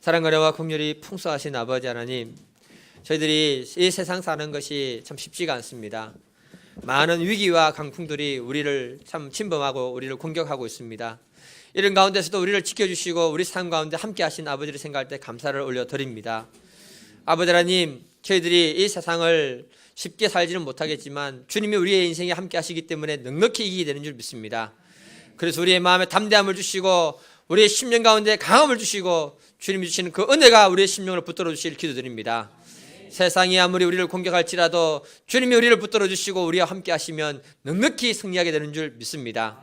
사랑과 은혜와 긍휼이 풍성하신 아버지 하나님, 저희들이 이 세상 사는 것이 참 쉽지가 않습니다. 많은 위기와 강풍들이 우리를 참 침범하고 우리를 공격하고 있습니다. 이런 가운데서도 우리를 지켜주시고 우리 삶 가운데 함께 하신 아버지를 생각할 때 감사를 올려드립니다. 아버지 하나님, 저희들이 이 세상을 쉽게 살지는 못하겠지만 주님이 우리의 인생에 함께 하시기 때문에 넉넉히 이기게 되는 줄 믿습니다. 그래서 우리의 마음에 담대함을 주시고 우리의 심령 가운데 강함을 주시고 주님이 주시는 그 은혜가 우리의 심령을 붙들어 주시길 기도드립니다. 세상이 아무리 우리를 공격할지라도 주님이 우리를 붙들어 주시고 우리와 함께 하시면 넉넉히 승리하게 되는 줄 믿습니다.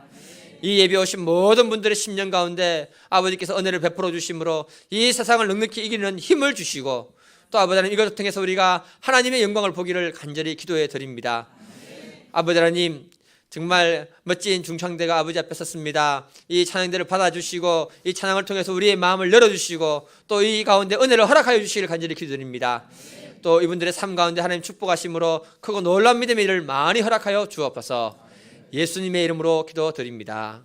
이 예배 오신 모든 분들의 심령 가운데 아버지께서 은혜를 베풀어 주심으로 이 세상을 넉넉히 이기는 힘을 주시고 또 아버지 하나님, 이것을 통해서 우리가 하나님의 영광을 보기를 간절히 기도해 드립니다. 아버지 하나님, 정말 멋진 중창대가 아버지 앞에 섰습니다. 이 찬양대를 받아주시고 이 찬양을 통해서 우리의 마음을 열어주시고 또 이 가운데 은혜를 허락하여 주시기를 간절히 기도드립니다. 또 이분들의 삶 가운데 하나님 축복하심으로 크고 놀라운 믿음의 일을 많이 허락하여 주옵소서. 예수님의 이름으로 기도드립니다.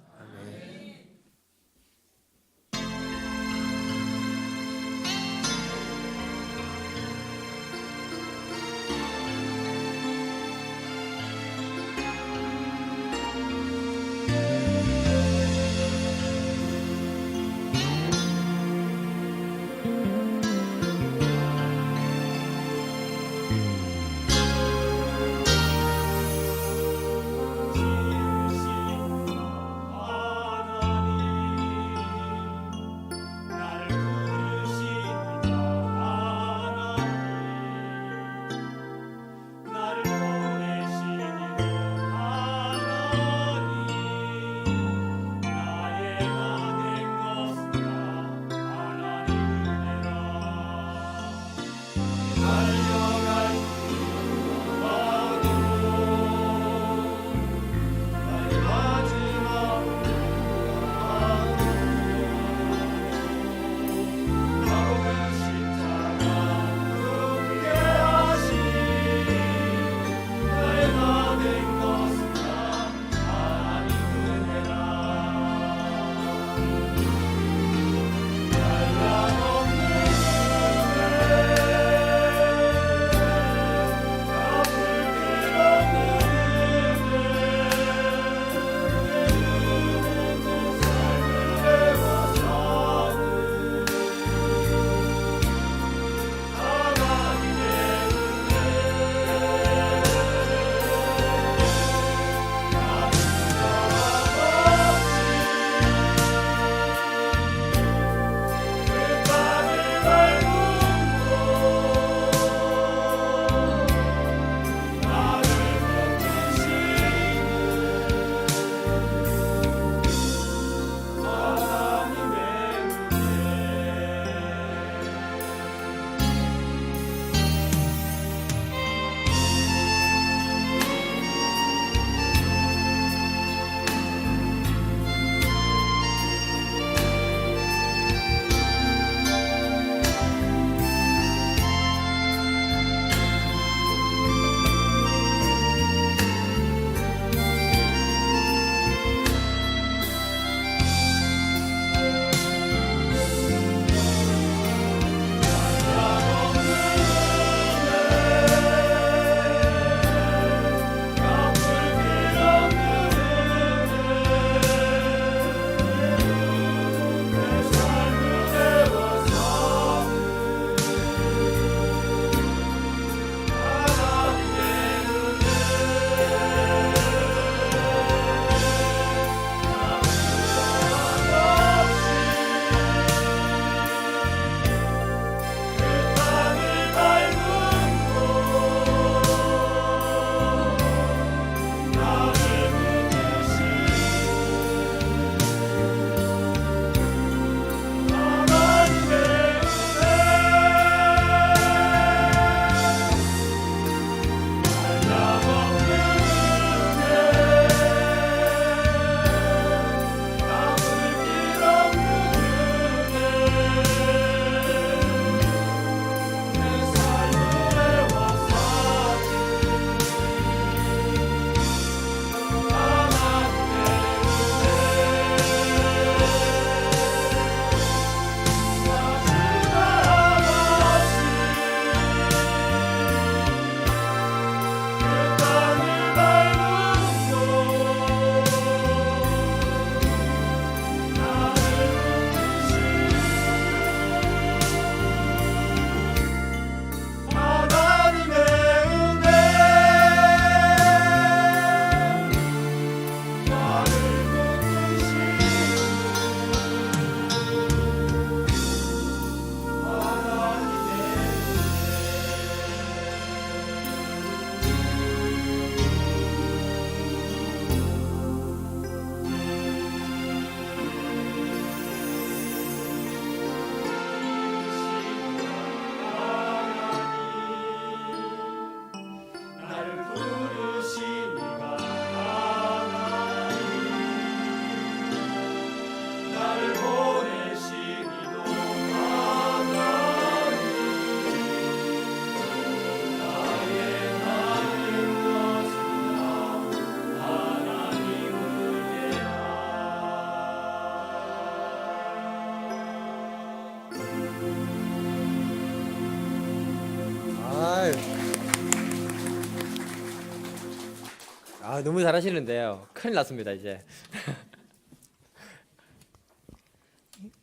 너무 잘하시는데요. 큰일 났습니다 이제.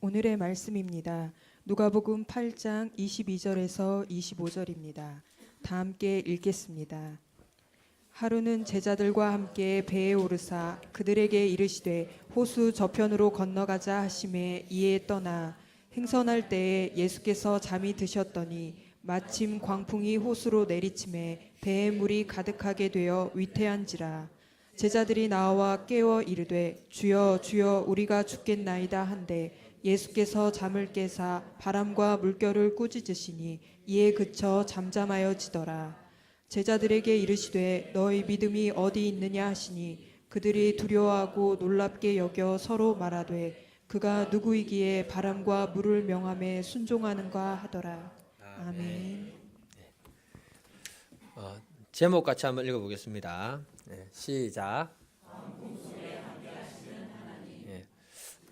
오늘의 말씀입니다. 누가복음 8장 22절에서 25절입니다. 다 함께 읽겠습니다. 하루는 제자들과 함께 배에 오르사 그들에게 이르시되 호수 저편으로 건너가자 하심에 이에 떠나 행선할 때에 예수께서 잠이 드셨더니 마침 광풍이 호수로 내리침에 배에 물이 가득하게 되어 위태한지라. 제자들이 나와 깨워 이르되 주여 주여 우리가 죽겠나이다 한데 예수께서 잠을 깨사 바람과 물결을 꾸짖으시니 이에 그쳐 잠잠하여지더라. 제자들에게 이르시되 너희 믿음이 어디 있느냐 하시니 그들이 두려워하고 놀랍게 여겨 서로 말하되 그가 누구이기에 바람과 물을 명함에 순종하는가 하더라. 아멘. 제목 같이 한번 읽어보겠습니다. 시작.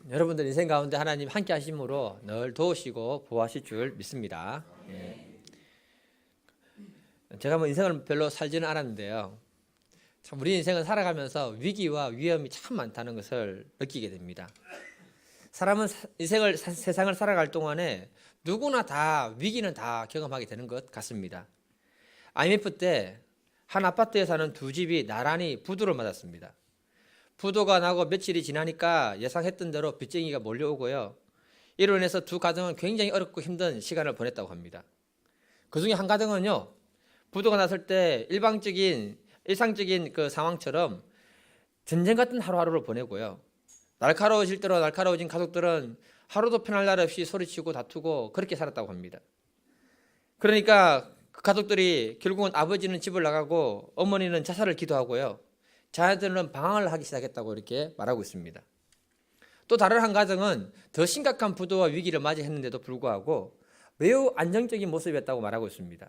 여러분들 인생 가운데 하나님 함께 하심으로 늘 도우시고 보호하실 줄 믿습니다. 제가 뭐 인생을 별로 살지는 않았는데요. 참 우리 인생은 살아가면서 위기와 위험이 참 많다는 것을 느끼게 됩니다. 사람은 인생을 세상을 살아갈 동안에 누구나 다 위기는 다 경험하게 되는 것 같습니다. IMF 때 한 아파트에 사는 두 집이 나란히 부도를 맞았습니다. 부도가 나고 며칠이 지나니까 예상했던 대로 빚쟁이가 몰려오고요. 이로 인해서 두 가정은 굉장히 어렵고 힘든 시간을 보냈다고 합니다. 그 중에 한 가정은요, 부도가 났을 때 일상적인 그 상황처럼 전쟁 같은 하루하루를 보내고요. 날카로워질 대로 날카로워진 가족들은 하루도 편할 날 없이 소리치고 다투고 그렇게 살았다고 합니다. 그러니까 그 가족들이 결국은 아버지는 집을 나가고 어머니는 자살을 기도하고요. 자녀들은 방황을 하기 시작했다고 이렇게 말하고 있습니다. 또 다른 한 가정은 더 심각한 부도와 위기를 맞이했는데도 불구하고 매우 안정적인 모습이었다고 말하고 있습니다.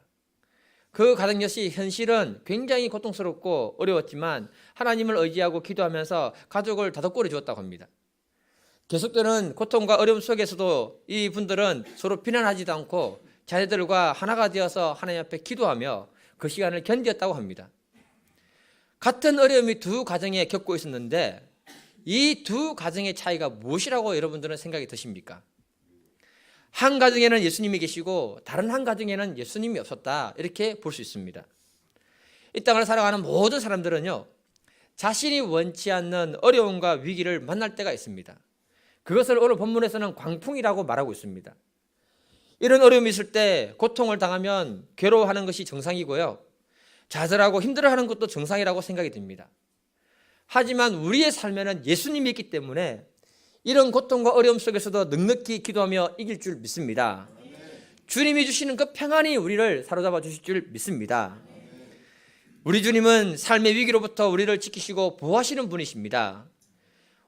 그 가정 역시 현실은 굉장히 고통스럽고 어려웠지만 하나님을 의지하고 기도하면서 가족을 다독거려 주었다고 합니다. 계속되는 고통과 어려움 속에서도 이 분들은 서로 비난하지도 않고 자녀들과 하나가 되어서 하나님 앞에 기도하며 그 시간을 견뎠다고 합니다. 같은 어려움이 두 가정에 겪고 있었는데 이 두 가정의 차이가 무엇이라고 여러분들은 생각이 드십니까? 한 가정에는 예수님이 계시고 다른 한 가정에는 예수님이 없었다, 이렇게 볼 수 있습니다. 이 땅을 살아가는 모든 사람들은요, 자신이 원치 않는 어려움과 위기를 만날 때가 있습니다. 그것을 오늘 본문에서는 광풍이라고 말하고 있습니다. 이런 어려움이 있을 때 고통을 당하면 괴로워하는 것이 정상이고요, 좌절하고 힘들어하는 것도 정상이라고 생각이 듭니다. 하지만 우리의 삶에는 예수님이 있기 때문에 이런 고통과 어려움 속에서도 넉넉히 기도하며 이길 줄 믿습니다. 주님이 주시는 그 평안이 우리를 사로잡아 주실 줄 믿습니다. 우리 주님은 삶의 위기로부터 우리를 지키시고 보호하시는 분이십니다.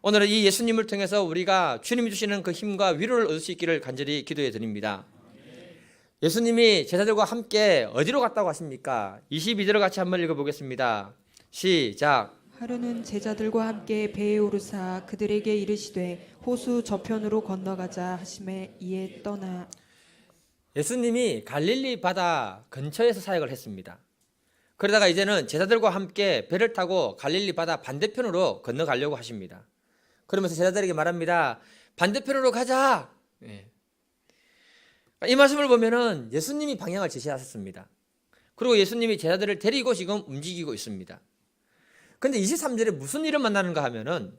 오늘은 이 예수님을 통해서 우리가 주님이 주시는 그 힘과 위로를 얻을 수 있기를 간절히 기도해 드립니다. 예수님이 제자들과 함께 어디로 갔다고 하십니까? 22절을 같이 한번 읽어보겠습니다. 시작. 하루는 제자들과 함께 배에 오르사 그들에게 이르시되 호수 저편으로 건너가자 하심에 이에 떠나. 예수님이 갈릴리 바다 근처에서 사역을 했습니다. 그러다가 이제는 제자들과 함께 배를 타고 갈릴리 바다 반대편으로 건너가려고 하십니다. 그러면서 제자들에게 말합니다. 반대편으로 가자. 이 말씀을 보면은 예수님이 방향을 제시하셨습니다. 그리고 예수님이 제자들을 데리고 지금 움직이고 있습니다. 근데 23절에 무슨 일을 만나는가 하면은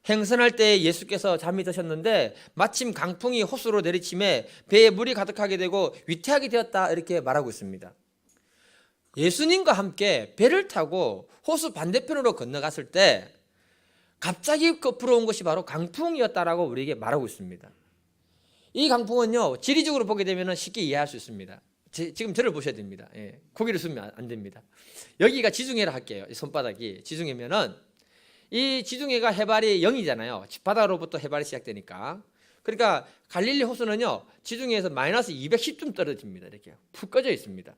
행선할 때 예수께서 잠이 드셨는데 마침 강풍이 호수로 내리침에 배에 물이 가득하게 되고 위태하게 되었다, 이렇게 말하고 있습니다. 예수님과 함께 배를 타고 호수 반대편으로 건너갔을 때 갑자기 불어온 것이 바로 강풍이었다라고 우리에게 말하고 있습니다. 이 강풍은요, 지리적으로 보게 되면 쉽게 이해할 수 있습니다. 지금 저를 보셔야 됩니다. 고개를 숙이면 안 됩니다. 여기가 지중해라 할게요. 이 손바닥이 지중해면은 이 지중해가 해발이 0이잖아요. 바다로부터 해발이 시작되니까. 그러니까 갈릴리 호수는요, 지중해에서 마이너스 210쯤 떨어집니다. 이렇게 푹 꺼져 있습니다.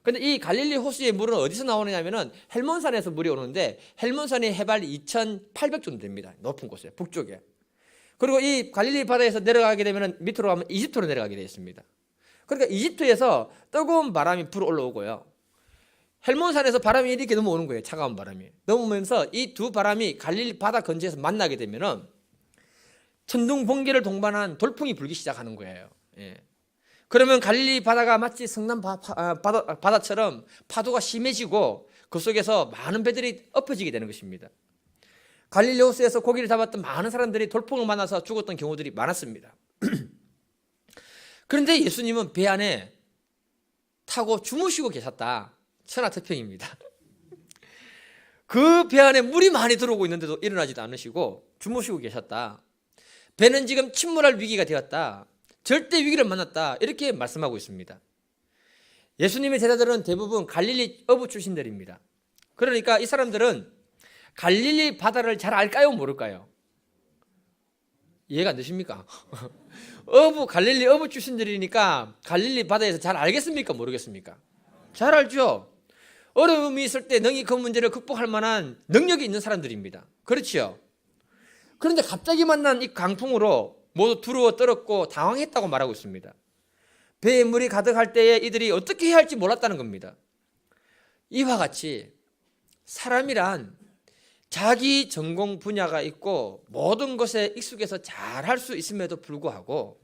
근데 이 갈릴리 호수의 물은 어디서 나오느냐면은 헬몬산에서 물이 오는데 헬몬산이 해발 2,800쯤 됩니다. 높은 곳에, 북쪽에. 그리고 이 갈릴리 바다에서 내려가게 되면 밑으로 가면 이집트로 내려가게 되어 있습니다. 그러니까 이집트에서 뜨거운 바람이 불어 올라오고요, 헬몬산에서 바람이 이렇게 넘어오는 거예요. 차가운 바람이 넘어오면서 이 두 바람이 갈릴리 바다 근처에서 만나게 되면은 천둥 번개를 동반한 돌풍이 불기 시작하는 거예요. 예. 그러면 갈릴리 바다가 마치 성남 바다처럼 파도가 심해지고 그 속에서 많은 배들이 엎어지게 되는 것입니다. 갈릴리 호수에서 고기를 잡았던 많은 사람들이 돌풍을 만나서 죽었던 경우들이 많았습니다. 그런데 예수님은 배 안에 타고 주무시고 계셨다. 천하태평입니다. 그 배 안에 물이 많이 들어오고 있는데도 일어나지도 않으시고 주무시고 계셨다. 배는 지금 침몰할 위기가 되었다. 절대 위기를 만났다. 이렇게 말씀하고 있습니다. 예수님의 제자들은 대부분 갈릴리 어부 출신들입니다. 그러니까 이 사람들은 갈릴리 바다를 잘 알까요? 모를까요? 이해가 안 되십니까? 갈릴리 어부 출신들이니까 갈릴리 바다에서 잘 알겠습니까? 모르겠습니까? 잘 알죠? 어려움이 있을 때 능히 그 문제를 극복할 만한 능력이 있는 사람들입니다. 그렇죠? 그런데 갑자기 만난 이 강풍으로 모두 두려워 떨었고 당황했다고 말하고 있습니다. 배에 물이 가득할 때에 이들이 어떻게 해야 할지 몰랐다는 겁니다. 이와 같이 사람이란 자기 전공 분야가 있고 모든 것에 익숙해서 잘할 수 있음에도 불구하고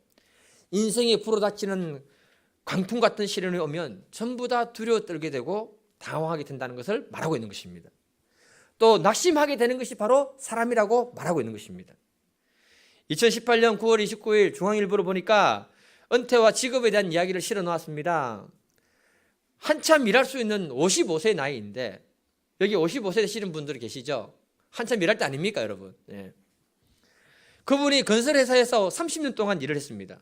인생에 불어닥치는 강풍 같은 시련이 오면 전부 다 두려워 떨게 되고 당황하게 된다는 것을 말하고 있는 것입니다. 또 낙심하게 되는 것이 바로 사람이라고 말하고 있는 것입니다. 2018년 9월 29일 중앙일보를 보니까 은퇴와 직업에 대한 이야기를 실어 놓았습니다. 한참 일할 수 있는 55세 나이인데 여기 55세 되시는 분들이 계시죠? 한참 일할 때 아닙니까, 여러분? 예. 그분이 건설회사에서 30년 동안 일을 했습니다.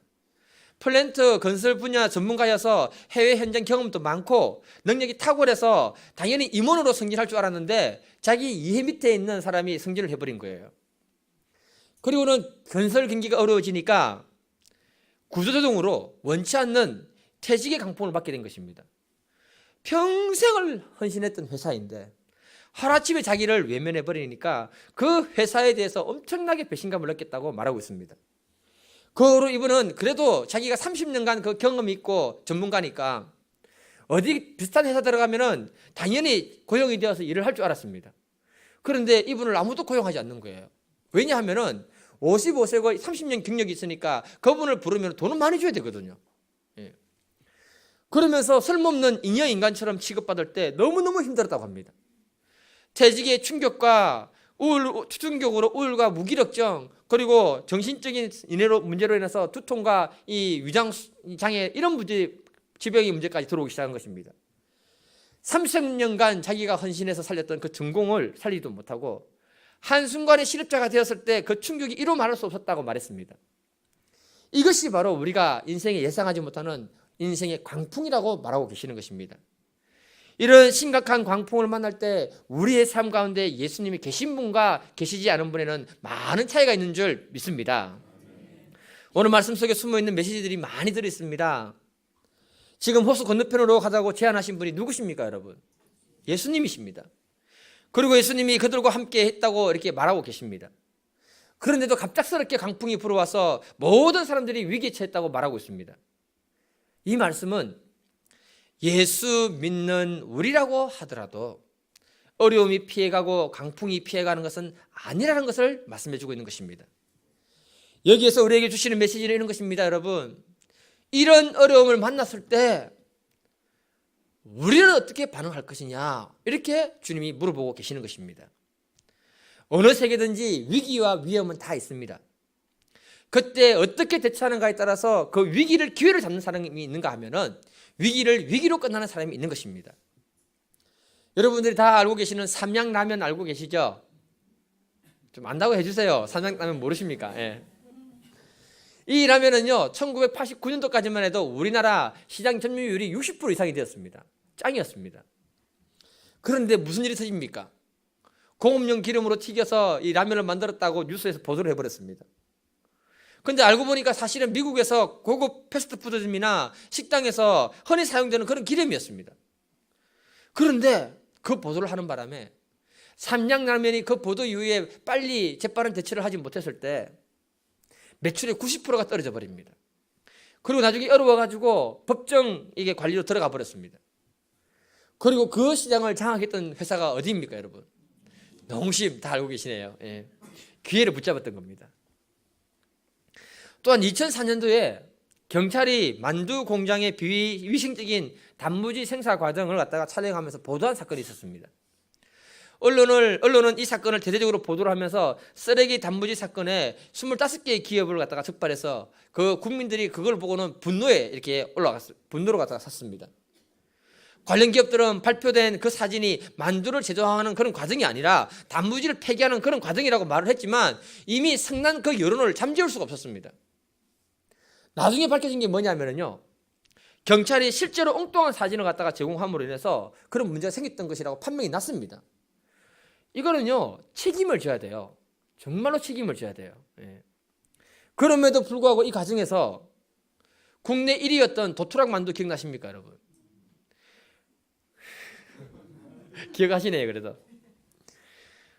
플랜트 건설 분야 전문가여서 해외 현장 경험도 많고 능력이 탁월해서 당연히 임원으로 승진할 줄 알았는데 자기 이해 밑에 있는 사람이 승진을 해버린 거예요. 그리고는 건설 경기가 어려워지니까 구조조정으로 원치 않는 퇴직의 강풍을 받게 된 것입니다. 평생을 헌신했던 회사인데 하루아침에 자기를 외면해버리니까 그 회사에 대해서 엄청나게 배신감을 느꼈다고 말하고 있습니다. 그 후로 이분은 그래도 자기가 30년간 그 경험이 있고 전문가니까 어디 비슷한 회사 들어가면은 당연히 고용이 되어서 일을 할 줄 알았습니다. 그런데 이분을 아무도 고용하지 않는 거예요. 왜냐하면은 55세고 30년 경력이 있으니까 그분을 부르면 돈은 많이 줘야 되거든요. 예. 그러면서 쓸모없는 잉여인간처럼 취급받을 때 너무너무 힘들었다고 합니다. 퇴직의 충격과 충격으로 우울과 무기력증 그리고 정신적인 문제로 인해서 두통과 이 위장 장애 이런 지병의 문제까지 들어오기 시작한 것입니다. 30년간 자기가 헌신해서 살렸던 그 전공을 살리지도 못하고 한순간에 실업자가 되었을 때 그 충격이 이루 말할 수 없었다고 말했습니다. 이것이 바로 우리가 인생에 예상하지 못하는 인생의 광풍이라고 말하고 계시는 것입니다. 이런 심각한 광풍을 만날 때 우리의 삶 가운데 예수님이 계신 분과 계시지 않은 분에는 많은 차이가 있는 줄 믿습니다. 오늘 말씀 속에 숨어있는 메시지들이 많이 들어있습니다. 지금 호수 건너편으로 가자고 제안하신 분이 누구십니까, 여러분? 예수님이십니다. 그리고 예수님이 그들과 함께 했다고 이렇게 말하고 계십니다. 그런데도 갑작스럽게 강풍이 불어와서 모든 사람들이 위기에 처했다고 말하고 있습니다. 이 말씀은 예수 믿는 우리라고 하더라도 어려움이 피해가고 강풍이 피해가는 것은 아니라는 것을 말씀해주고 있는 것입니다. 여기에서 우리에게 주시는 메시지는 이런 것입니다, 여러분. 이런 어려움을 만났을 때 우리는 어떻게 반응할 것이냐 이렇게 주님이 물어보고 계시는 것입니다. 어느 세계든지 위기와 위험은 다 있습니다. 그때 어떻게 대처하는가에 따라서 그 위기를 기회로 잡는 사람이 있는가 하면은 위기를 위기로 끝나는 사람이 있는 것입니다. 여러분들이 다 알고 계시는 삼양라면 알고 계시죠? 좀 안다고 해주세요. 삼양라면 모르십니까? 예. 이 라면은요 1989년도까지만 해도 우리나라 시장 점유율이 60% 이상이 되었습니다. 짱이었습니다. 그런데 무슨 일이 터집니까? 공업용 기름으로 튀겨서 이 라면을 만들었다고 뉴스에서 보도를 해버렸습니다. 그런데 알고 보니까 사실은 미국에서 고급 패스트푸드점이나 식당에서 흔히 사용되는 그런 기름이었습니다. 그런데 그 보도를 하는 바람에 삼양라면이 그 보도 이후에 빨리 재빠른 대처를 하지 못했을 때 매출의 90%가 떨어져 버립니다. 그리고 나중에 어려워가지고 법정 이게 관리로 들어가 버렸습니다. 그리고 그 시장을 장악했던 회사가 어디입니까, 여러분? 농심, 다 알고 계시네요. 예. 기회를 붙잡았던 겁니다. 또한 2004년도에 경찰이 만두 공장의 비위생적인 단무지 생산 과정을 갖다가 촬영하면서 보도한 사건이 있었습니다. 언론은 이 사건을 대대적으로 보도를 하면서 쓰레기 단무지 사건에 25개의 기업을 갖다가 적발해서 그 국민들이 그걸 보고는 분노로 갖다가 샀습니다. 관련 기업들은 발표된 그 사진이 만두를 제조하는 그런 과정이 아니라 단무지를 폐기하는 그런 과정이라고 말을 했지만 이미 성난 그 여론을 잠재울 수가 없었습니다. 나중에 밝혀진 게 뭐냐면요, 경찰이 실제로 엉뚱한 사진을 갖다가 제공함으로 인해서 그런 문제가 생겼던 것이라고 판명이 났습니다. 이거는요, 책임을 져야 돼요. 정말로 책임을 져야 돼요. 예. 그럼에도 불구하고 이 과정에서 국내 1위였던 도토락 만두 기억나십니까, 여러분? 기억하시네요. 그래도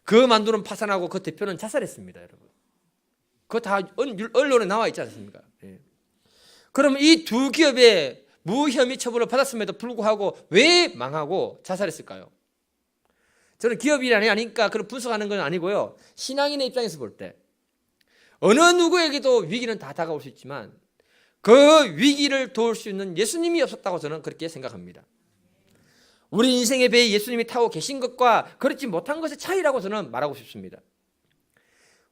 그 만두는 파산하고 그 대표는 자살했습니다, 여러분. 그거 다 언론에 나와 있지 않습니까? 예. 그러면 이 두 기업의 무혐의 처벌을 받았음에도 불구하고 왜 망하고 자살했을까요? 저는 기업이 아니니까 그런 분석하는 건 아니고요. 신앙인의 입장에서 볼 때 어느 누구에게도 위기는 다 다가올 수 있지만 그 위기를 도울 수 있는 예수님이 없었다고 저는 그렇게 생각합니다. 우리 인생의 배에 예수님이 타고 계신 것과 그렇지 못한 것의 차이라고 저는 말하고 싶습니다.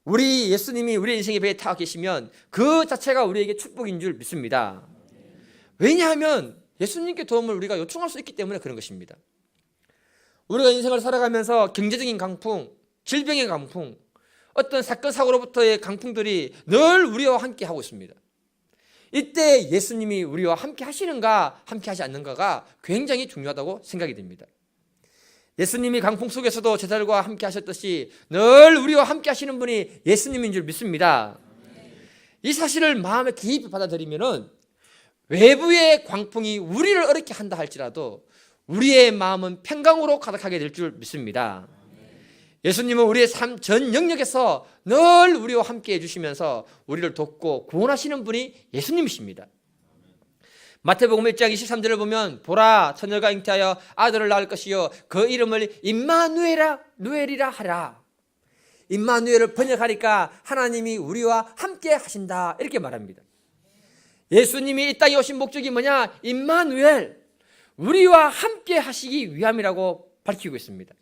우리 예수님이 우리 인생의 배에 타고 계시면 그 자체가 우리에게 축복인 줄 믿습니다. 왜냐하면 예수님께 도움을 우리가 요청할 수 있기 때문에 그런 것입니다. 우리가 인생을 살아가면서 경제적인 강풍, 질병의 강풍, 어떤 사건 사고로부터의 강풍들이 늘 우리와 함께 하고 있습니다. 이때 예수님이 우리와 함께 하시는가 함께 하지 않는가가 굉장히 중요하다고 생각이 됩니다. 예수님이 강풍 속에서도 제자들과 함께 하셨듯이 늘 우리와 함께 하시는 분이 예수님인 줄 믿습니다. 이 사실을 마음에 깊이 받아들이면은 외부의 광풍이 우리를 어렵게 한다 할지라도 우리의 마음은 평강으로 가득하게 될 줄 믿습니다. 예수님은 우리의 삶 전 영역에서 늘 우리와 함께 해주시면서 우리를 돕고 구원하시는 분이 예수님이십니다. 마태복음 1장 23절을 보면 보라 처녀가 잉태하여 아들을 낳을 것이요 그 이름을 임마누엘이라 하라. 임마누엘을 번역하니까 하나님이 우리와 함께 하신다 이렇게 말합니다. 예수님이 이 땅에 오신 목적이 뭐냐? 임마누엘, 우리와 함께 하시기 위함이라고 밝히고 있습니다.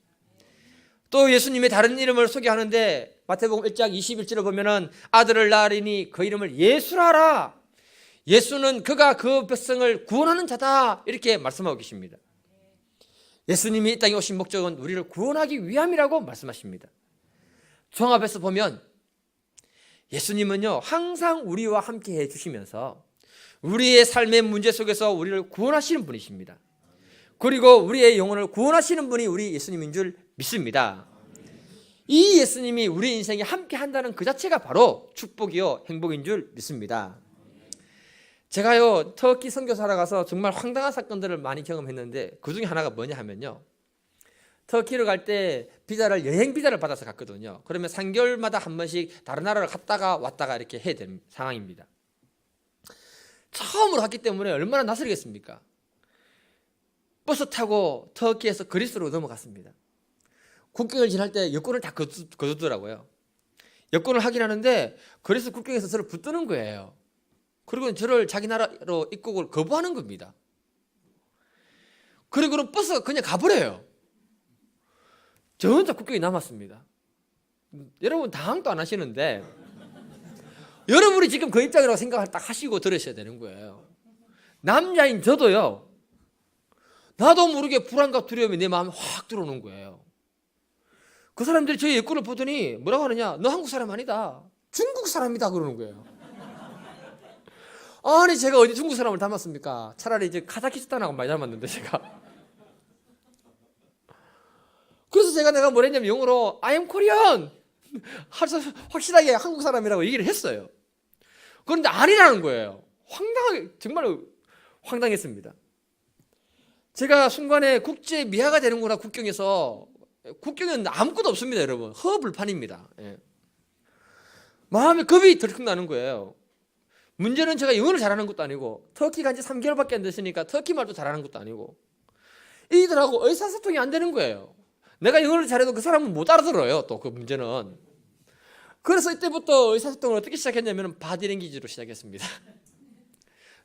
또 예수님의 다른 이름을 소개하는데 마태복음 1장 21절을 보면은 아들을 낳으리니 그 이름을 예수라라. 예수는 그가 그 백성을 구원하는 자다 이렇게 말씀하고 계십니다. 예수님이 이 땅에 오신 목적은 우리를 구원하기 위함이라고 말씀하십니다. 종합해서 보면 예수님은요 항상 우리와 함께 해주시면서 우리의 삶의 문제 속에서 우리를 구원하시는 분이십니다. 그리고 우리의 영혼을 구원하시는 분이 우리 예수님인 줄 믿습니다. 이 예수님이 우리 인생에 함께 한다는 그 자체가 바로 축복이요 행복인 줄 믿습니다. 제가요 터키 선교사로 가서 정말 황당한 사건들을 많이 경험했는데 그 중에 하나가 뭐냐 하면요, 터키를 갈 때 여행 비자를 받아서 갔거든요. 그러면 3개월마다 한 번씩 다른 나라를 갔다가 왔다가 이렇게 해야 되는 상황입니다. 처음으로 갔기 때문에 얼마나 낯설겠습니까? 버스 타고 터키에서 그리스로 넘어갔습니다. 국경을 지날 때 여권을 다 거두더라고요. 여권을 확인하는데 그리스 국경에서 저를 붙드는 거예요. 그리고 저를 자기 나라로 입국을 거부하는 겁니다. 그리고는 버스가 그냥 가버려요. 저 혼자 국경에 남았습니다. 여러분 당황도 안 하시는데 여러분이 지금 그 입장이라고 생각을 딱 하시고 들으셔야 되는 거예요. 남자인 저도요, 나도 모르게 불안과 두려움이 내 마음에 확 들어오는 거예요. 그 사람들이 저희 여권을 보더니 뭐라고 하느냐, 너 한국 사람 아니다, 중국 사람이다 그러는 거예요. 아니 제가 어디 중국 사람을 닮았습니까? 차라리 이제 카자키스탄하고 많이 닮았는데 제가. 그래서 내가 뭐라 했냐면 영어로 I am Korean 확실하게 한국 사람이라고 얘기를 했어요. 그런데 아니라는 거예요. 정말 황당했습니다. 제가 순간에 국제 미화가 되는구나. 국경에는 아무것도 없습니다, 여러분. 허불판입니다. 예. 마음에 겁이 덜컥 나는 거예요. 문제는 제가 영어를 잘하는 것도 아니고 터키 간지 3개월밖에 안 됐으니까 터키 말도 잘하는 것도 아니고 이들하고 의사소통이 안 되는 거예요. 내가 영어를 잘해도 그 사람은 못 알아들어요. 또 그 문제는. 그래서 이때부터 의사소통을 어떻게 시작했냐면 바디랭귀지로 시작했습니다.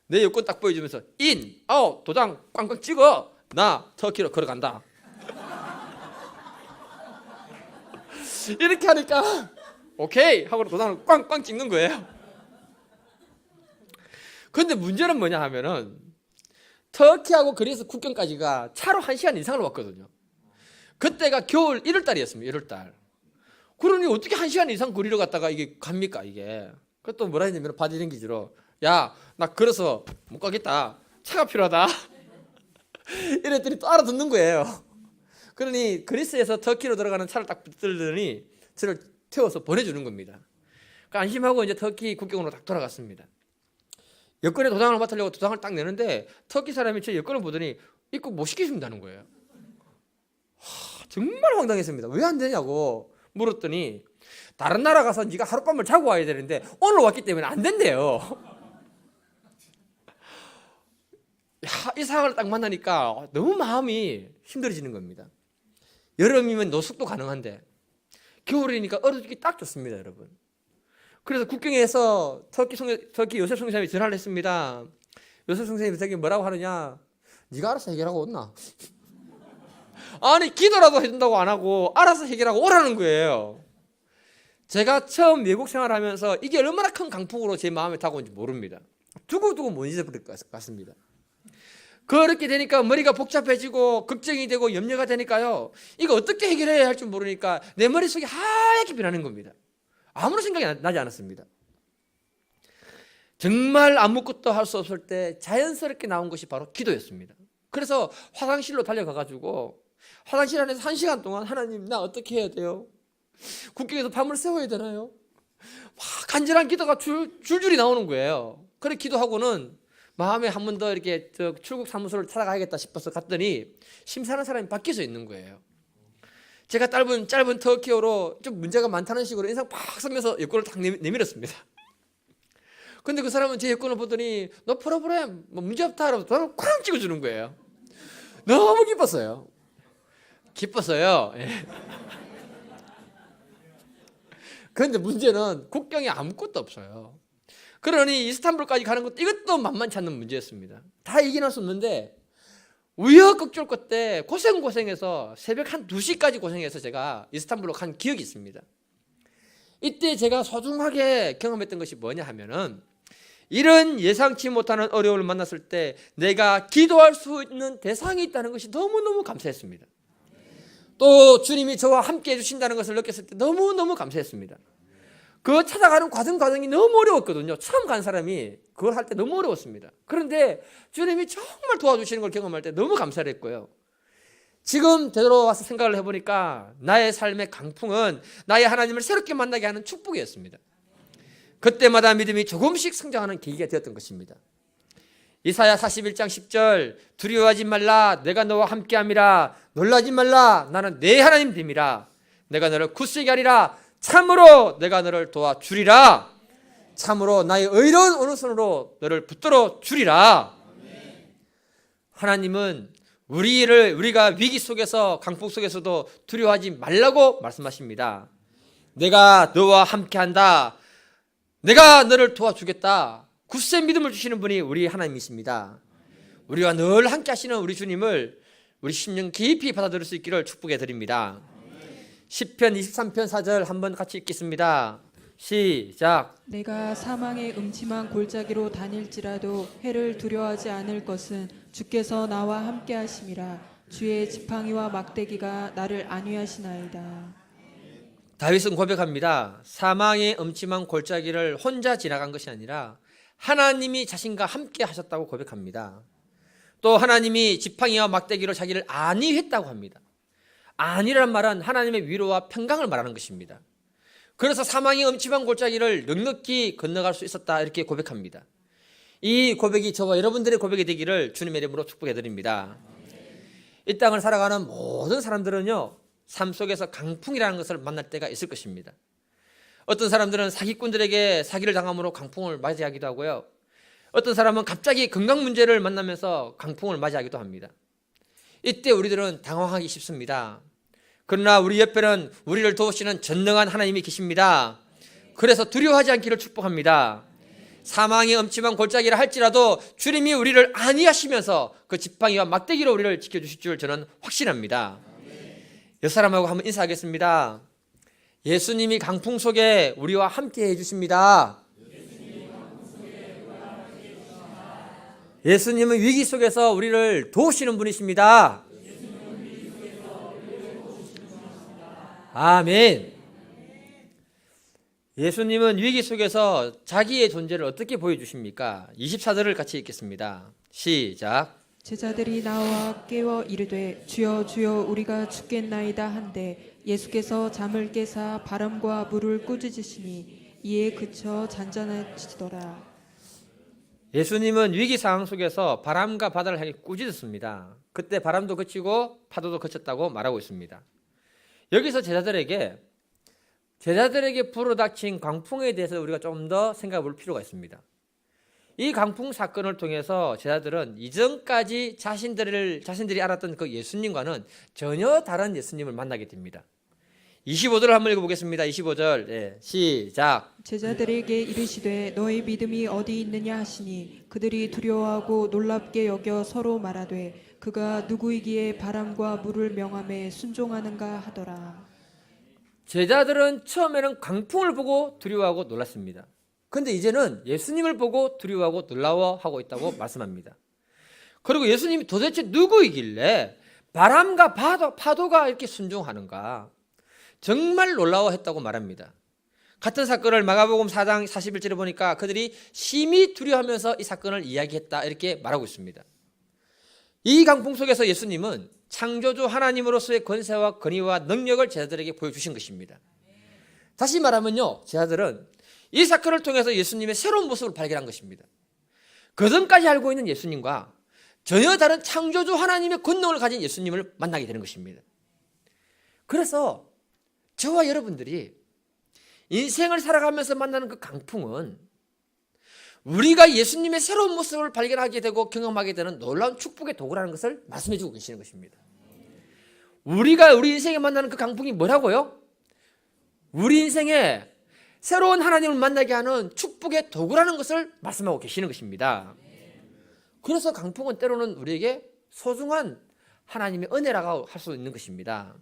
내 여권 딱 보여주면서 인, 아웃, 도장 꽝꽝 찍어. 나 터키로 걸어간다. 이렇게 하니까 오케이 하고 도장을 꽝꽝 찍는 거예요. 그런데 문제는 뭐냐 하면은 터키하고 그리스 국경까지가 차로 1시간 이상을 왔거든요. 그때가 겨울 1월달이었습니다. 1월달. 그러니 어떻게 1시간 이상 거리를 갔다가 이게 갑니까 이게. 그것도 뭐라 했냐면 바디랭귀지로 야, 나 걸어서 못 가겠다. 차가 필요하다. 이랬더니 또 알아듣는 거예요. 그러니 그리스에서 터키로 들어가는 차를 딱 붙들더니 저를 태워서 보내주는 겁니다. 그러니까 안심하고 이제 터키 국경으로 딱 돌아갔습니다. 여권에 도장을 맡으려고 도장을 딱 내는데 터키 사람이 제 여권을 보더니 입국 못 시켜준다는 거예요. 정말 황당했습니다. 왜 안 되냐고 물었더니 다른 나라 가서 네가 하룻밤을 자고 와야 되는데 오늘 왔기 때문에 안 된대요. 이 상황을 딱 만나니까 너무 마음이 힘들어지는 겁니다. 여름이면 노숙도 가능한데 겨울이니까 얼어 죽기 딱 좋습니다, 여러분. 그래서 국경에서 터키 요셉 선생님이 전화를 했습니다. 요셉 선생님이 저기 뭐라고 하느냐? 네가 알아서 해결하고 온나? 아니 기도라도 해준다고 안 하고 알아서 해결하고 오라는 거예요. 제가 처음 외국 생활하면서 이게 얼마나 큰 강풍으로 제 마음에 다가온지 모릅니다. 두고두고 못 잊어버릴 것 같습니다. 그렇게 되니까 머리가 복잡해지고 걱정이 되고 염려가 되니까요. 이거 어떻게 해결해야 할 줄 모르니까 내 머릿속이 하얗게 변하는 겁니다. 아무런 생각이 나지 않았습니다. 정말 아무것도 할 수 없을 때 자연스럽게 나온 것이 바로 기도였습니다. 그래서 화장실로 달려가가지고 화장실 안에서 1시간 동안 하나님 나 어떻게 해야 돼요? 국경에서 밤을 새워야 되나요? 막 간절한 기도가 줄줄이 나오는 거예요. 그래 기도하고는 마음에 한 번 더 이렇게 출국 사무소를 찾아가야겠다 싶어서 갔더니 심사하는 사람이 바뀌어져 있는 거예요. 제가 짧은 터키어로 좀 문제가 많다는 식으로 인상 팍 쓰면서 여권을 딱 내밀었습니다. 근데 그 사람은 제 여권을 보더니 너 프로그램 뭐 문제 없다 하고 도장을 쾅 찍어주는 거예요. 너무 기뻤어요. 예. 그런데 문제는 국경에 아무것도 없어요. 그러니 이스탄불까지 가는 것도 이것도 만만치 않는 문제였습니다. 다 이겨낼 수 없는데 우여곡절 끝에 고생해서 새벽 한 2시까지 고생해서 제가 이스탄불로 간 기억이 있습니다. 이때 제가 소중하게 경험했던 것이 뭐냐 하면은 이런 예상치 못하는 어려움을 만났을 때 내가 기도할 수 있는 대상이 있다는 것이 너무너무 감사했습니다. 또 주님이 저와 함께 해주신다는 것을 느꼈을 때 너무너무 감사했습니다. 그 찾아가는 과정이 너무 어려웠거든요. 처음 간 사람이 그걸 할 때 너무 어려웠습니다. 그런데 주님이 정말 도와주시는 걸 경험할 때 너무 감사를 했고요. 지금 되돌아와서 생각을 해보니까 나의 삶의 강풍은 나의 하나님을 새롭게 만나게 하는 축복이었습니다. 그때마다 믿음이 조금씩 성장하는 계기가 되었던 것입니다. 이사야 41장 10절 두려워하지 말라 내가 너와 함께함이라 놀라지 말라 나는 내 하나님 됨이라 내가 너를 굳세게 하리라 참으로 내가 너를 도와주리라 참으로 나의 의로운 오른손으로 너를 붙들어 주리라. 하나님은 우리가 위기 속에서 강풍 속에서도 두려워하지 말라고 말씀하십니다. 내가 너와 함께한다. 내가 너를 도와주겠다. 굳센 믿음을 주시는 분이 우리 하나님이십니다. 우리와 늘 함께 하시는 우리 주님을 우리 심령 깊이 받아들일 수 있기를 축복해 드립니다. 시편 23편 4절 한번 같이 읽겠습니다. 시작. 내가 사망의 음침한 골짜기로 다닐지라도 해를 두려워하지 않을 것은 주께서 나와 함께 하심이라. 주의 지팡이와 막대기가 나를 안위하시나이다. 다윗은 고백합니다. 사망의 음침한 골짜기를 혼자 지나간 것이 아니라 하나님이 자신과 함께 하셨다고 고백합니다. 또 하나님이 지팡이와 막대기로 자기를 안위했다고 합니다. 안위라는 말은 하나님의 위로와 평강을 말하는 것입니다. 그래서 사망의 음침한 골짜기를 넉넉히 건너갈 수 있었다 이렇게 고백합니다. 이 고백이 저와 여러분들의 고백이 되기를 주님의 이름으로 축복해 드립니다. 이 땅을 살아가는 모든 사람들은요 삶 속에서 강풍이라는 것을 만날 때가 있을 것입니다. 어떤 사람들은 사기꾼들에게 사기를 당함으로 강풍을 맞이하기도 하고요. 어떤 사람은 갑자기 건강 문제를 만나면서 강풍을 맞이하기도 합니다. 이때 우리들은 당황하기 쉽습니다. 그러나 우리 옆에는 우리를 도우시는 전능한 하나님이 계십니다. 그래서 두려워하지 않기를 축복합니다. 사망의 엄침한 골짜기라 할지라도 주님이 우리를 안위하시면서 그 지팡이와 막대기로 우리를 지켜주실 줄 저는 확신합니다. 옆 사람하고 한번 인사하겠습니다. 예수님이 강풍 속에 우리와 함께 해주십니다. 예수님은 위기 속에서 우리를 도우시는 분이십니다. 아멘. 예수님은 위기 속에서 자기의 존재를 어떻게 보여주십니까? 24절을 같이 읽겠습니다. 시작. 제자들이 나와 깨워 이르되 주여 주여 우리가 죽겠나이다 한데 예수께서 잠을 깨사 바람과 물을 꾸짖으시니 이에 그쳐 잔잔해지더라. 예수님은 위기 상황 속에서 바람과 바다를 향해 꾸짖었습니다. 그때 바람도 그치고 파도도 그쳤다고 말하고 있습니다. 여기서 제자들에게 불어닥친 광풍에 대해서 우리가 좀 더 생각해 볼 필요가 있습니다. 이 강풍 사건을 통해서 제자들은 이전까지 자신들이 알았던 그 예수님과는 전혀 다른 예수님을 만나게 됩니다. 25절을 한번 읽어보겠습니다. 25절 시작. 제자들에게 이르시되 너희 믿음이 어디 있느냐 하시니 그들이 두려워하고 놀랍게 여겨 서로 말하되 그가 누구이기에 바람과 물을 명함에 순종하는가 하더라. 제자들은 처음에는 강풍을 보고 두려워하고 놀랐습니다. 그런데 이제는 예수님을 보고 두려워하고 놀라워하고 있다고 말씀합니다. 그리고 예수님이 도대체 누구이길래 바람과 파도가 이렇게 순종하는가? 정말 놀라워했다고 말합니다. 같은 사건을 마가복음 4장 41절에 보니까 그들이 심히 두려워하면서 이 사건을 이야기했다 이렇게 말하고 있습니다. 이 강풍 속에서 예수님은 창조주 하나님으로서의 권세와 권위와 능력을 제자들에게 보여주신 것입니다. 다시 말하면요, 제자들은 이 사건을 통해서 예수님의 새로운 모습을 발견한 것입니다. 그전까지 알고 있는 예수님과 전혀 다른 창조주 하나님의 권능을 가진 예수님을 만나게 되는 것입니다. 그래서 저와 여러분들이 인생을 살아가면서 만나는 그 강풍은 우리가 예수님의 새로운 모습을 발견하게 되고 경험하게 되는 놀라운 축복의 도구라는 것을 말씀해 주고 계시는 것입니다. 우리가 우리 인생에 만나는 그 강풍이 뭐라고요? 우리 인생에 새로운 하나님을 만나게 하는 축복의 도구라는 것을 말씀하고 계시는 것입니다. 그래서 강풍은 때로는 우리에게 소중한 하나님의 은혜라고 할 수 있는 것입니다.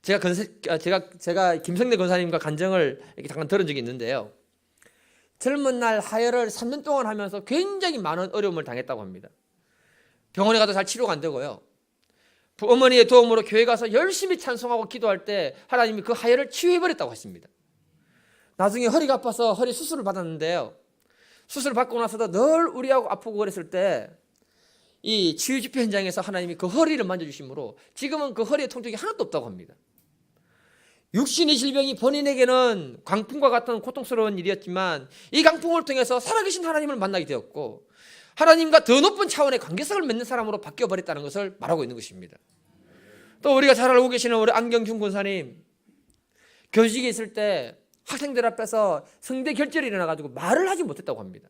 제가 김성래 권사님과 간증을 이렇게 잠깐 들은 적이 있는데요. 젊은 날 하혈을 3년 동안 하면서 굉장히 많은 어려움을 당했다고 합니다. 병원에 가도 잘 치료가 안 되고요. 어머니의 도움으로 교회 가서 열심히 찬송하고 기도할 때 하나님이 그 하혈을 치유해버렸다고 했습니다. 나중에 허리가 아파서 허리 수술을 받았는데요. 수술 받고 나서도 늘 우리하고 아프고 그랬을 때 이 치유 집회 현장에서 하나님이 그 허리를 만져주심으로 지금은 그 허리에 통증이 하나도 없다고 합니다. 육신의 질병이 본인에게는 강풍과 같은 고통스러운 일이었지만 이 강풍을 통해서 살아계신 하나님을 만나게 되었고 하나님과 더 높은 차원의 관계성을 맺는 사람으로 바뀌어버렸다는 것을 말하고 있는 것입니다. 또 우리가 잘 알고 계시는 우리 안경준 권사님, 교직에 있을 때 학생들 앞에서 성대 결절이 일어나가지고 말을 하지 못했다고 합니다.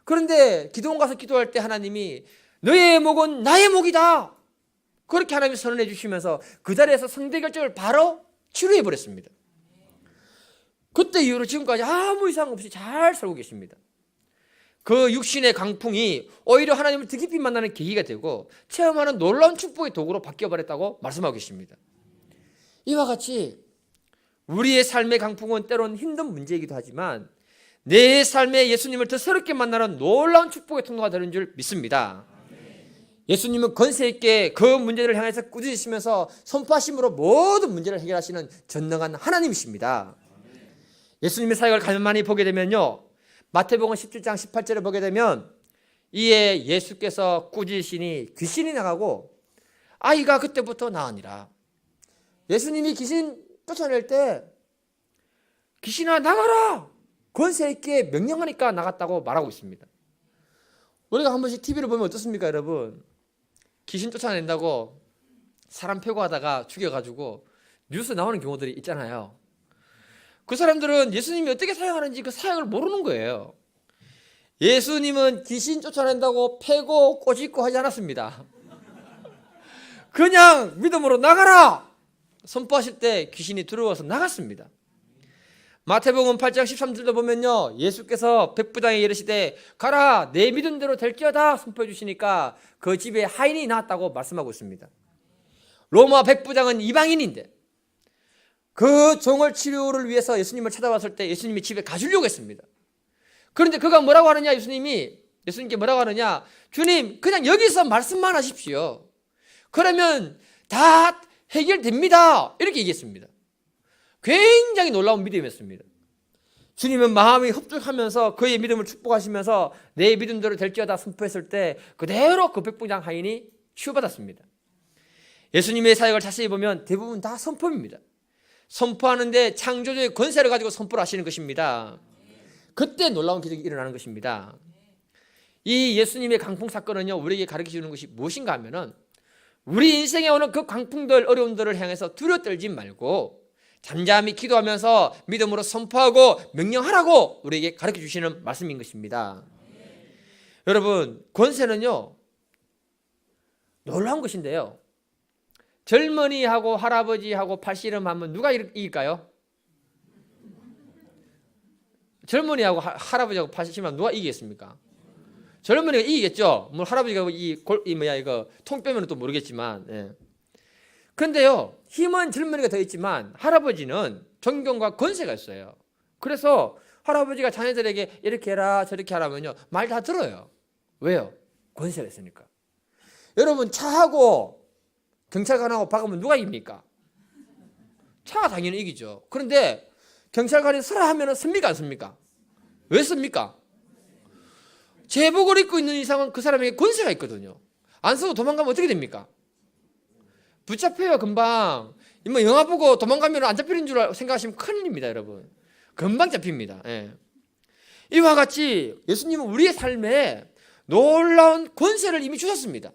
그런데 기도원 가서 기도할 때 하나님이 너의 목은 나의 목이다, 그렇게 하나님이 선언해 주시면서 그 자리에서 성대 결절을 바로 치료해 버렸습니다. 그때 이후로 지금까지 아무 이상 없이 잘 살고 계십니다. 그 육신의 강풍이 오히려 하나님을 더 깊이 만나는 계기가 되고 체험하는 놀라운 축복의 도구로 바뀌어버렸다고 말씀하고 계십니다. 이와 같이 우리의 삶의 강풍은 때로는 힘든 문제이기도 하지만 내 삶에 예수님을 더 새롭게 만나는 놀라운 축복의 통로가 되는 줄 믿습니다. 예수님은 권세 있게 그 문제를 향해서 꾸짖으시면서 선포하심으로 모든 문제를 해결하시는 전능한 하나님이십니다. 예수님의 사역을 가만히 보게 되면요, 마태복음 17장 18절을 보게 되면 이에 예수께서 꾸짖으시니 귀신이 나가고 아이가 그때부터 나으니라. 예수님이 귀신 쫓아낼 때 귀신아 나가라, 권세 있게 명령하니까 나갔다고 말하고 있습니다. 우리가 한 번씩 TV를 보면 어떻습니까, 여러분? 귀신 쫓아낸다고 사람 패고하다가 죽여가지고 뉴스 나오는 경우들이 있잖아요. 그 사람들은 예수님이 어떻게 사역하는지 그 사역을 모르는 거예요. 예수님은 귀신 쫓아낸다고 패고 꼬집고 하지 않았습니다. 그냥 믿음으로 나가라 선포하실 때 귀신이 두려워서 나갔습니다. 마태복음 8장 13절도 보면요, 예수께서 백부장에 이르시되 가라 내 믿음대로 될지어다 선포해 주시니까 그 집에 하인이 나왔다고 말씀하고 있습니다. 로마 백부장은 이방인인데 그 종을 치료를 위해서 예수님을 찾아왔을 때 예수님이 집에 가주려고 했습니다. 그런데 그가 뭐라고 하느냐, 예수님께 뭐라고 하느냐, 주님 그냥 여기서 말씀만 하십시오. 그러면 다 해결됩니다. 이렇게 얘기했습니다. 굉장히 놀라운 믿음이었습니다. 주님은 마음이 흡족하면서 그의 믿음을 축복하시면서 내 믿음대로 될지어다 선포했을 때 그대로 그 백부장 하인이 치유받았습니다. 예수님의 사역을 자세히 보면 대부분 다 선포입니다. 선포하는데 창조주의 권세를 가지고 선포를 하시는 것입니다. 그때 놀라운 기적이 일어나는 것입니다. 이 예수님의 강풍 사건은요, 우리에게 가르쳐주는 것이 무엇인가 하면은 우리 인생에 오는 그 강풍들, 어려움들을 향해서 두려워 떨지 말고 잠잠히 기도하면서 믿음으로 선포하고 명령하라고 우리에게 가르쳐 주시는 말씀인 것입니다. 여러분, 권세는요 놀라운 것인데요, 젊은이하고 할아버지하고 팔씨름하면 누가 이길까요? 젊은이하고 할아버지하고 팔씨름하면 누가 이기겠습니까? 젊은이가 이기겠죠. 뭐 할아버지가 이거 통 빼면 또 모르겠지만, 예. 근데요, 힘은 젊은이가 더 있지만 할아버지는 존경과 권세가 있어요. 그래서 할아버지가 자녀들에게 이렇게 해라 저렇게 하라면요 말 다 들어요. 왜요? 권세가 있으니까. 여러분, 차하고 경찰관하고 박으면 누가 이깁니까? 차가 당연히 이기죠. 그런데 경찰관이 서라 하면 씁니까 안 씁니까? 왜 씁니까? 제복을 입고 있는 이상은 그 사람에게 권세가 있거든요. 안 쓰고 도망가면 어떻게 됩니까? 붙잡혀요. 금방. 뭐 영화 보고 도망가면 안 잡히는 줄 생각하시면 큰일입니다. 여러분, 금방 잡힙니다. 예. 이와 같이 예수님은 우리의 삶에 놀라운 권세를 이미 주셨습니다.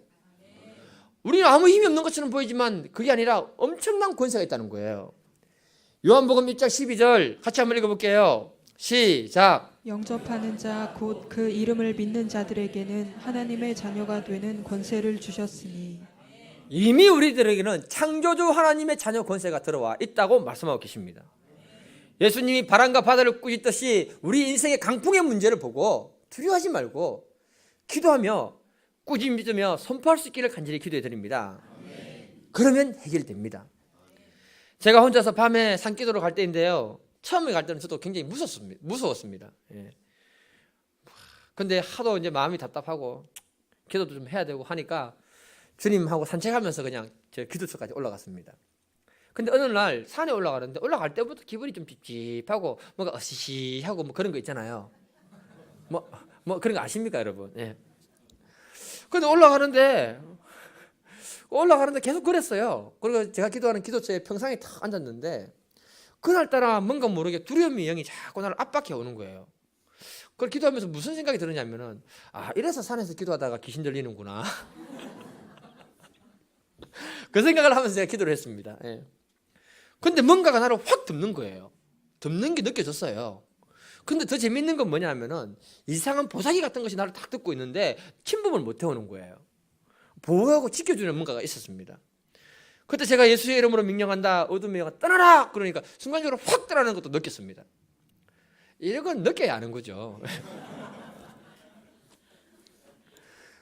우리는 아무 힘이 없는 것처럼 보이지만 그게 아니라 엄청난 권세가 있다는 거예요. 요한복음 1장 12절 같이 한번 읽어볼게요. 시작. 영접하는 자 곧 그 이름을 믿는 자들에게는 하나님의 자녀가 되는 권세를 주셨으니. 이미 우리들에게는 창조주 하나님의 자녀 권세가 들어와 있다고 말씀하고 계십니다. 예수님이 바람과 바다를 꾸짖듯이 우리 인생의 강풍의 문제를 보고 두려워하지 말고 기도하며 꾸짖으며 선포할 수 있기를 간절히 기도해 드립니다. 그러면 해결됩니다. 제가 혼자서 밤에 산기도로 갈 때인데요, 처음에 갈 때는 저도 굉장히 무서웠습니다. 예. 근데 하도 이제 마음이 답답하고 기도도 좀 해야 되고 하니까 주님하고 산책하면서 그냥 저 기도처까지 올라갔습니다. 근데 어느 날 산에 올라가는데 올라갈 때부터 기분이 좀 찝찝하고 뭔가 으시시하고 뭐 그런 거 있잖아요. 뭐 그런 거 아십니까, 여러분? 예. 근데 올라가는데 계속 그랬어요. 그리고 제가 기도하는 기도처에 평상에 탁 앉았는데 그날따라 뭔가 모르게 두려움의 영이 자꾸 나를 압박해 오는 거예요. 그걸 기도하면서 무슨 생각이 드느냐면은, 아, 이래서 산에서 기도하다가 귀신 들리는구나. 그 생각을 하면서 제가 기도를 했습니다. 예. 근데 뭔가가 나를 확 덮는 거예요. 덮는 게 느껴졌어요. 근데 더 재밌는 건 뭐냐면은 이상한 보자기 같은 것이 나를 딱 덮고 있는데 침범을 못 해오는 거예요. 보호하고 지켜주는 뭔가가 있었습니다. 그때 제가 예수의 이름으로 명령한다, 어둠의 영아 떠나라, 그러니까 순간적으로 확 떠나는 것도 느꼈습니다. 이런 건 느껴야 아는 거죠.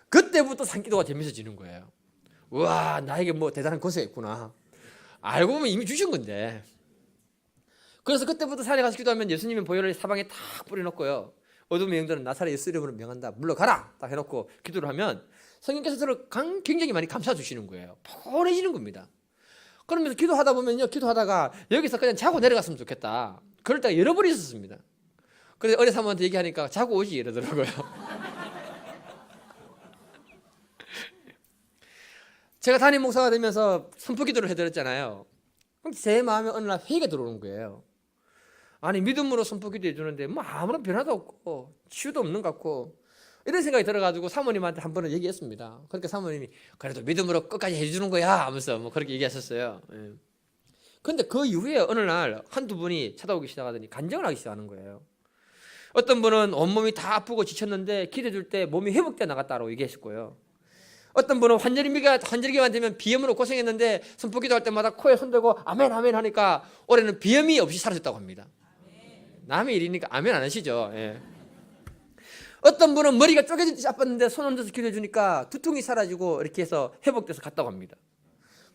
그때부터 산기도가 재밌어지는 거예요. 우와, 나에게 뭐 대단한 권세가 있구나. 알고 보면 이미 주신 건데. 그래서 그때부터 산에 가서 기도하면 예수님의 보혈을 사방에 탁 뿌려놓고요, 어둠의 영들은 나사렛 예수 이름으로 명한다, 물러가라 딱 해놓고 기도를 하면 성령께서 저를 굉장히 많이 감싸 주시는 거예요. 포근해지는 겁니다. 그러면서 기도하다 보면요, 기도하다가 여기서 그냥 자고 내려갔으면 좋겠다, 그럴 때가 여러 번 있었습니다. 그래서 어린 사모한테 얘기하니까 자고 오지 이러더라고요. 제가 담임 목사가 되면서 선포 기도를 해드렸잖아요. 그럼 제 마음에 어느 날 회의가 들어오는 거예요. 아니, 믿음으로 선포 기도 해주는데 뭐 아무런 변화도 없고 치유도 없는 것 같고, 이런 생각이 들어가지고 사모님한테 한 번은 얘기했습니다. 그러니까 사모님이 그래도 믿음으로 끝까지 해주는 거야 하면서 뭐 그렇게 얘기하셨어요. 예. 근데 그 이후에 어느 날 한두 분이 찾아오기 시작하더니 간증을 하기 시작하는 거예요. 어떤 분은 온몸이 다 아프고 지쳤는데 기도해 줄 때 몸이 회복돼 나갔다고 얘기했고요. 어떤 분은 환절기만 되면 비염으로 고생했는데 선포기도 할 때마다 코에 손대고 아멘 아멘 하니까 올해는 비염이 없이 사라졌다고 합니다. 남의 일이니까 아멘 안 하시죠. 예. 어떤 분은 머리가 쪼개지듯이 아팠는데 손 얹어서 기도해주니까 두통이 사라지고 이렇게 해서 회복돼서 갔다고 합니다.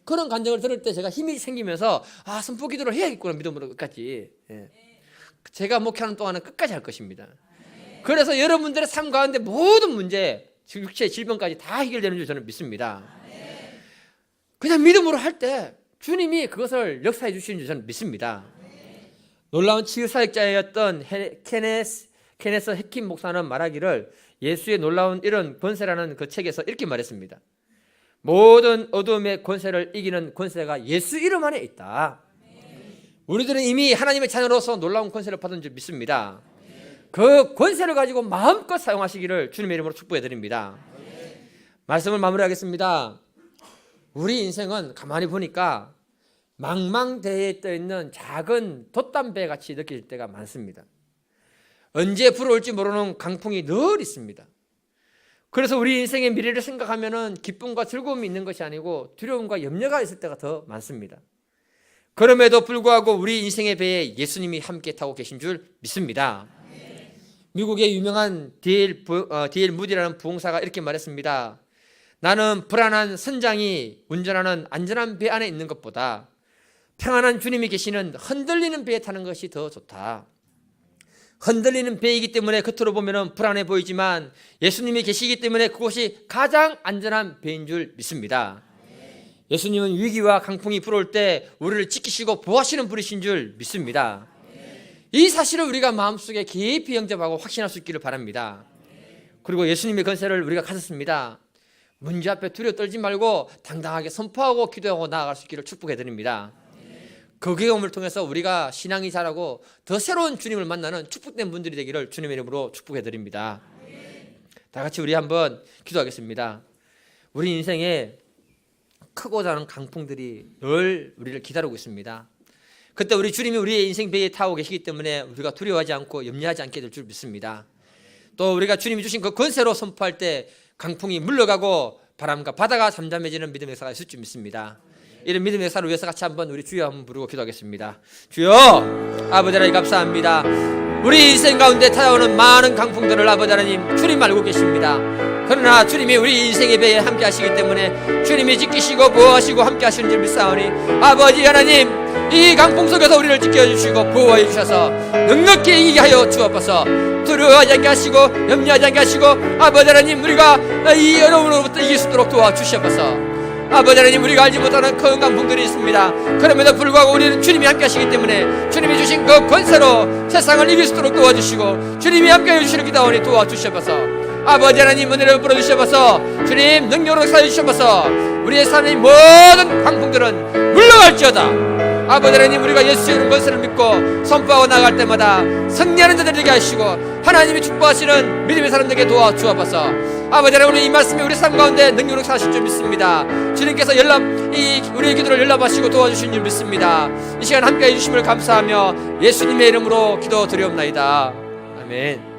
그런 간증을 들을 때 제가 힘이 생기면서 선포기도를 해야겠구나 믿음으로 끝까지. 예. 제가 목회하는 동안은 끝까지 할 것입니다. 그래서 여러분들의 삶 가운데 모든 문제, 육체 질병까지 다 해결되는 줄 저는 믿습니다. 그냥 믿음으로 할 때 주님이 그것을 역사해 주시는 줄 저는 믿습니다. 놀라운 치유사역자였던 케네스 해킴 목사는 말하기를 예수의 놀라운 이런 권세라는 그 책에서 이렇게 말했습니다. 모든 어둠의 권세를 이기는 권세가 예수 이름 안에 있다. 우리들은 이미 하나님의 자녀로서 놀라운 권세를 받은 줄 믿습니다. 그 권세를 가지고 마음껏 사용하시기를 주님의 이름으로 축복해 드립니다. 말씀을 마무리하겠습니다. 우리 인생은 가만히 보니까 망망대해에 떠있는 작은 돛담배 같이 느낄 때가 많습니다. 언제 불어올지 모르는 강풍이 늘 있습니다. 그래서 우리 인생의 미래를 생각하면 기쁨과 즐거움이 있는 것이 아니고 두려움과 염려가 있을 때가 더 많습니다. 그럼에도 불구하고 우리 인생의 배에 예수님이 함께 타고 계신 줄 믿습니다. 미국의 유명한 D.L. 무디라는 부흥사가 이렇게 말했습니다. 나는 불안한 선장이 운전하는 안전한 배 안에 있는 것보다 평안한 주님이 계시는 흔들리는 배에 타는 것이 더 좋다. 흔들리는 배이기 때문에 겉으로 보면 불안해 보이지만 예수님이 계시기 때문에 그곳이 가장 안전한 배인 줄 믿습니다. 예수님은 위기와 강풍이 불어올 때 우리를 지키시고 보호하시는 분이신 줄 믿습니다. 이 사실을 우리가 마음속에 깊이 영접하고 확신할 수 있기를 바랍니다. 그리고 예수님의 권세를 우리가 가졌습니다. 문제 앞에 두려워 떨지 말고 당당하게 선포하고 기도하고 나아갈 수 있기를 축복해 드립니다. 그 경험을 통해서 우리가 신앙이 자라고 더 새로운 주님을 만나는 축복된 분들이 되기를 주님의 이름으로 축복해 드립니다. 다 같이 우리 한번 기도하겠습니다. 우리 인생에 크고 작은 강풍들이 늘 우리를 기다리고 있습니다. 그때 우리 주님이 우리의 인생 배에 타고 계시기 때문에 우리가 두려워하지 않고 염려하지 않게 될 줄 믿습니다. 또 우리가 주님이 주신 그 권세로 선포할 때 강풍이 물러가고 바람과 바다가 잠잠해지는 믿음의 역사가 있을 줄 믿습니다. 이런 믿음의 역사를 위해서 같이 한번 우리 주여 한번 부르고 기도하겠습니다. 주여, 아버지 하나님 감사합니다. 우리 인생 가운데 찾아오는 많은 강풍들을 아버지 하나님 주님 알고 계십니다. 그러나 주님이 우리 인생의 배에 함께 하시기 때문에 주님이 지키시고 보호하시고 함께 하시는 줄 믿사오니 아버지 하나님 이 강풍 속에서 우리를 지켜주시고 보호해 주셔서 넉넉히 이기게 하여 주옵소서. 두려워하지 않게 하시고 염려하지 않게 하시고 아버지 하나님 우리가 이 어려움으로부터 이길 수 있도록 도와주시옵소서. 아버지 하나님 우리가 알지 못하는 큰 강풍들이 있습니다. 그럼에도 불구하고 우리는 주님이 함께 하시기 때문에 주님이 주신 그 권세로 세상을 이길 수 있도록 도와주시고 주님이 함께 해주시는 기도하오니 도와주시옵소서. 아버지 하나님 은혜를 부어주시옵소서. 주님 능력으로 사여주시옵소서. 우리의 삶의 모든 강풍들은 물러갈지어다. 아버지 하나님 우리가 예수의 권세를 믿고 선포하고 나갈 때마다 승리하는 자들 되게 하시고 하나님이 축복하시는 믿음의 사람들에게 도와주옵소서. 아버지 하나님 오늘 이 말씀이 우리 삶 가운데 능력으로 사실 줄 믿습니다. 주님께서 우리의 기도를 연락하시고 도와주신 줄 믿습니다. 이 시간 함께 해주심을 감사하며 예수님의 이름으로 기도드리옵나이다. 아멘.